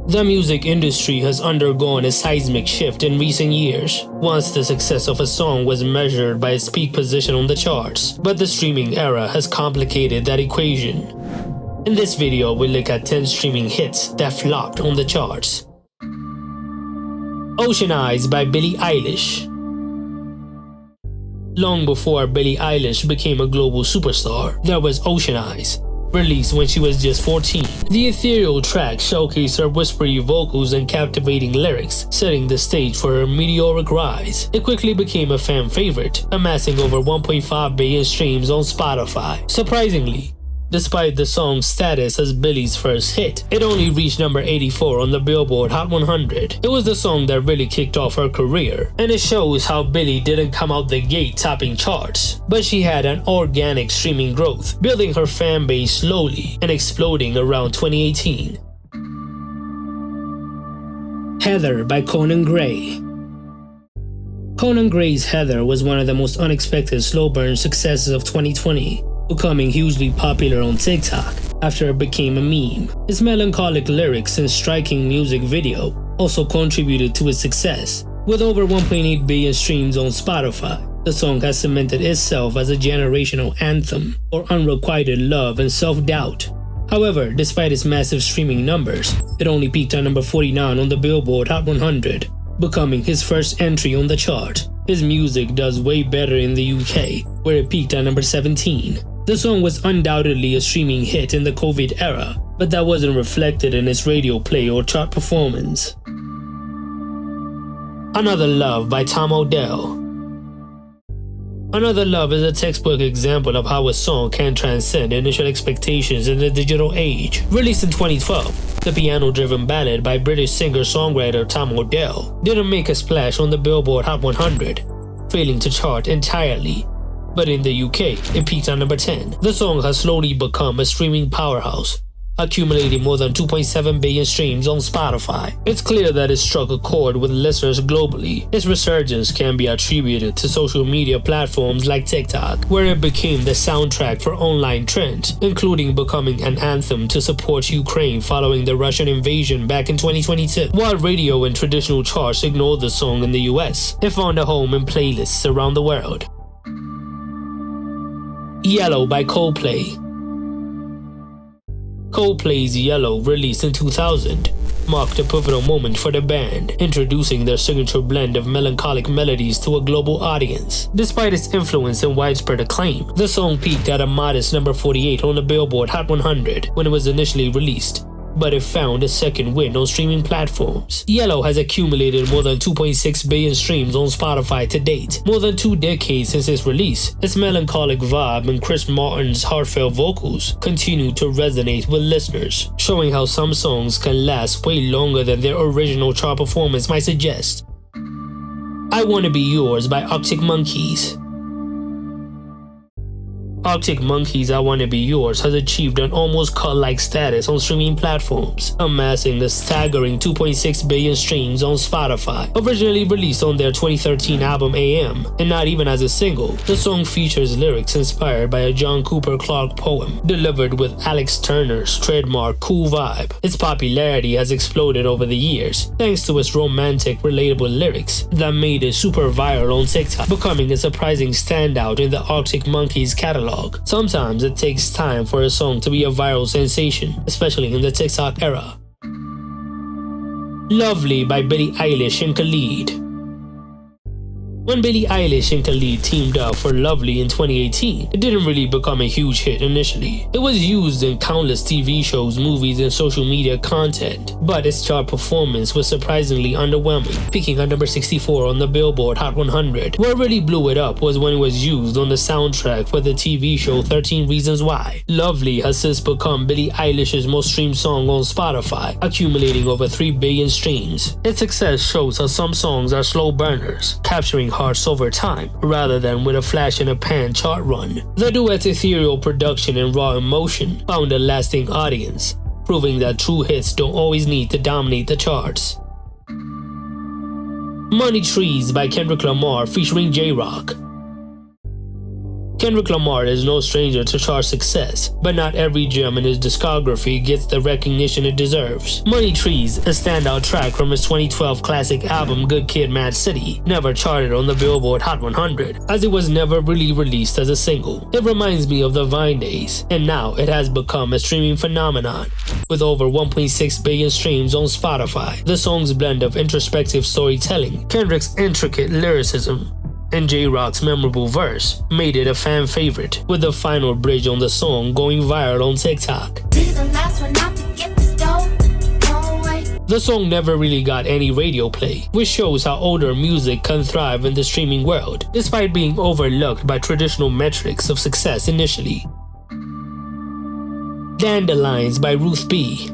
The music industry has undergone a seismic shift in recent years. Once the success of a song was measured by its peak position on the charts, but the streaming era has complicated that equation. In this video, we'll look at 10 streaming hits that flopped on the charts. Ocean Eyes by Billie Eilish. Long before Billie Eilish became a global superstar, there was Ocean Eyes, released when she was just 14. The ethereal track showcased her whispery vocals and captivating lyrics, setting the stage for her meteoric rise. It quickly became a fan favorite, amassing over 1.5 billion streams on Spotify. Surprisingly, despite the song's status as Billie's first hit, it only reached number 84 on the Billboard Hot 100. It was the song that really kicked off her career, and it shows how Billie didn't come out the gate topping charts, but she had an organic streaming growth, building her fan base slowly and exploding around 2018. Heather by Conan Gray. Conan Gray's Heather was one of the most unexpected slow burn successes of 2020. Becoming hugely popular on TikTok after it became a meme. Its melancholic lyrics and striking music video also contributed to its success. With over 1.8 billion streams on Spotify, the song has cemented itself as a generational anthem for unrequited love and self-doubt. However, despite its massive streaming numbers, it only peaked at number 49 on the Billboard Hot 100, becoming his first entry on the chart. His music does way better in the UK, where it peaked at number 17. The song was undoubtedly a streaming hit in the COVID era, but that wasn't reflected in its radio play or chart performance. Another Love by Odell. Another Love is a textbook example of how a song can transcend initial expectations in the digital age. Released in 2012, the piano-driven ballad by British singer-songwriter Odell didn't make a splash on the Billboard Hot 100, failing to chart entirely. But in the UK, it peaked at number 10. The song has slowly become a streaming powerhouse, accumulating more than 2.7 billion streams on Spotify. It's clear that it struck a chord with listeners globally. Its resurgence can be attributed to social media platforms like TikTok, where it became the soundtrack for online trends, including becoming an anthem to support Ukraine following the Russian invasion back in 2022. While radio and traditional charts ignored the song in the US, it found a home in playlists around the world. Yellow by Coldplay. Coldplay's Yellow, released in 2000, marked a pivotal moment for the band, introducing their signature blend of melancholic melodies to a global audience. Despite its influence and widespread acclaim, the song peaked at a modest number 48 on the Billboard Hot 100 when it was initially released, but it found a second win on streaming platforms. Yellow has accumulated more than 2.6 billion streams on Spotify to date. More than 2 decades since its release, its melancholic vibe and Chris Martin's heartfelt vocals continue to resonate with listeners, showing how some songs can last way longer than their original chart performance might suggest. I Wanna Be Yours by Arctic Monkeys. Arctic Monkeys' I Wanna Be Yours has achieved an almost cult-like status on streaming platforms, amassing a staggering 2.6 billion streams on Spotify. Originally released on their 2013 album AM, and not even as a single, the song features lyrics inspired by a John Cooper Clarke poem, delivered with Alex Turner's trademark cool vibe. Its popularity has exploded over the years, thanks to its romantic, relatable lyrics that made it super viral on TikTok, becoming a surprising standout in the Arctic Monkeys catalog. Sometimes it takes time for a song to be a viral sensation, especially in the TikTok era. Lovely by Billie Eilish and Khalid. When Billie Eilish and Khalid teamed up for Lovely in 2018, it didn't really become a huge hit initially. It was used in countless TV shows, movies, and social media content, but its chart performance was surprisingly underwhelming, peaking at number 64 on the Billboard Hot 100. What really blew it up was when it was used on the soundtrack for the TV show 13 Reasons Why. Lovely has since become Billie Eilish's most streamed song on Spotify, accumulating over 3 billion streams. Its success shows how some songs are slow burners, capturing hearts over time, rather than with a flash-in-the-pan chart run. The duet's ethereal production and raw emotion found a lasting audience, proving that true hits don't always need to dominate the charts. Money Trees by Kendrick Lamar featuring Jrock. Kendrick Lamar is no stranger to chart success, but not every gem in his discography gets the recognition it deserves. Money Trees, a standout track from his 2012 classic album Good Kid, Mad City, never charted on the Billboard Hot 100, as it was never really released as a single. It reminds me of the Vine days, and now it has become a streaming phenomenon. With over 1.6 billion streams on Spotify, the song's blend of introspective storytelling, Kendrick's intricate lyricism, and Jrock's memorable verse made it a fan favorite, with the final bridge on the song going viral on TikTok. The song never really got any radio play, which shows how older music can thrive in the streaming world, despite being overlooked by traditional metrics of success initially. Dandelions by Ruth B.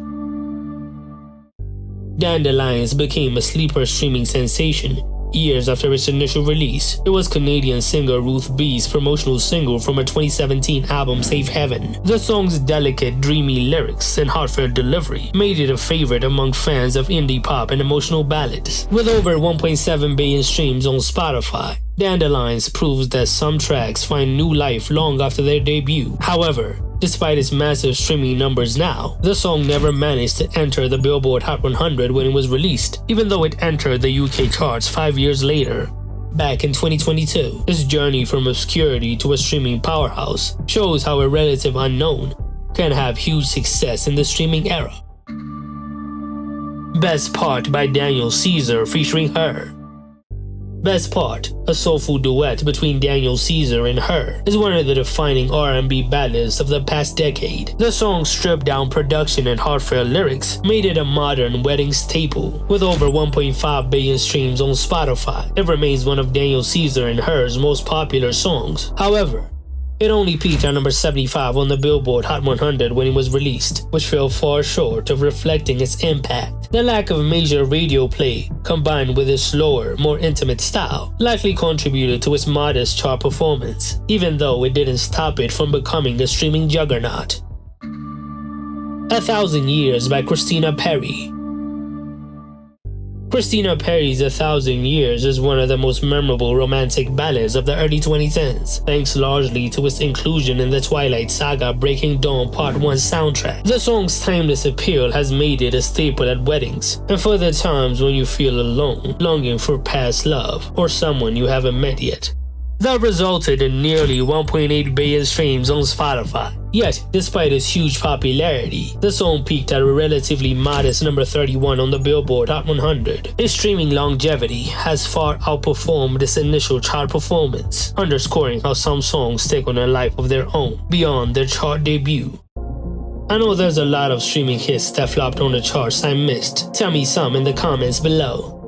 Dandelions became a sleeper streaming sensation years after its initial release. It was Canadian singer Ruth B's promotional single from her 2017 album Safe Heaven. The song's delicate, dreamy lyrics and heartfelt delivery made it a favorite among fans of indie pop and emotional ballads. With over 1.7 billion streams on Spotify, Dandelions proves that some tracks find new life long after their debut. However, despite its massive streaming numbers now, the song never managed to enter the Billboard Hot 100 when it was released, even though it entered the UK charts 5 years later. Back in 2022, its journey from obscurity to a streaming powerhouse shows how a relative unknown can have huge success in the streaming era. Best Part by Daniel Caesar featuring Her. Best Part, a soulful duet between Daniel Caesar and Her, is one of the defining R&B ballads of the past decade. The song's stripped-down production and heartfelt lyrics made it a modern wedding staple. With over 1.5 billion streams on Spotify, it remains one of Daniel Caesar and Her's most popular songs. However, it only peaked at number 75 on the Billboard Hot 100 when it was released, which fell far short of reflecting its impact. The lack of major radio play, combined with its slower, more intimate style, likely contributed to its modest chart performance, even though it didn't stop it from becoming a streaming juggernaut. 1,000 Years by Christina Perri. Christina Perri's 1,000 Years is one of the most memorable romantic ballads of the early 2010s, thanks largely to its inclusion in the Twilight Saga Breaking Dawn Part 1 soundtrack. The song's timeless appeal has made it a staple at weddings, and for the times when you feel alone, longing for past love, or someone you haven't met yet. That resulted in nearly 1.8 billion streams on Spotify. Yet, despite its huge popularity, the song peaked at a relatively modest number 31 on the Billboard Hot 100. Its streaming longevity has far outperformed its initial chart performance, underscoring how some songs take on a life of their own beyond their chart debut. I know there's a lot of streaming hits that flopped on the charts I missed. Tell me some in the comments below.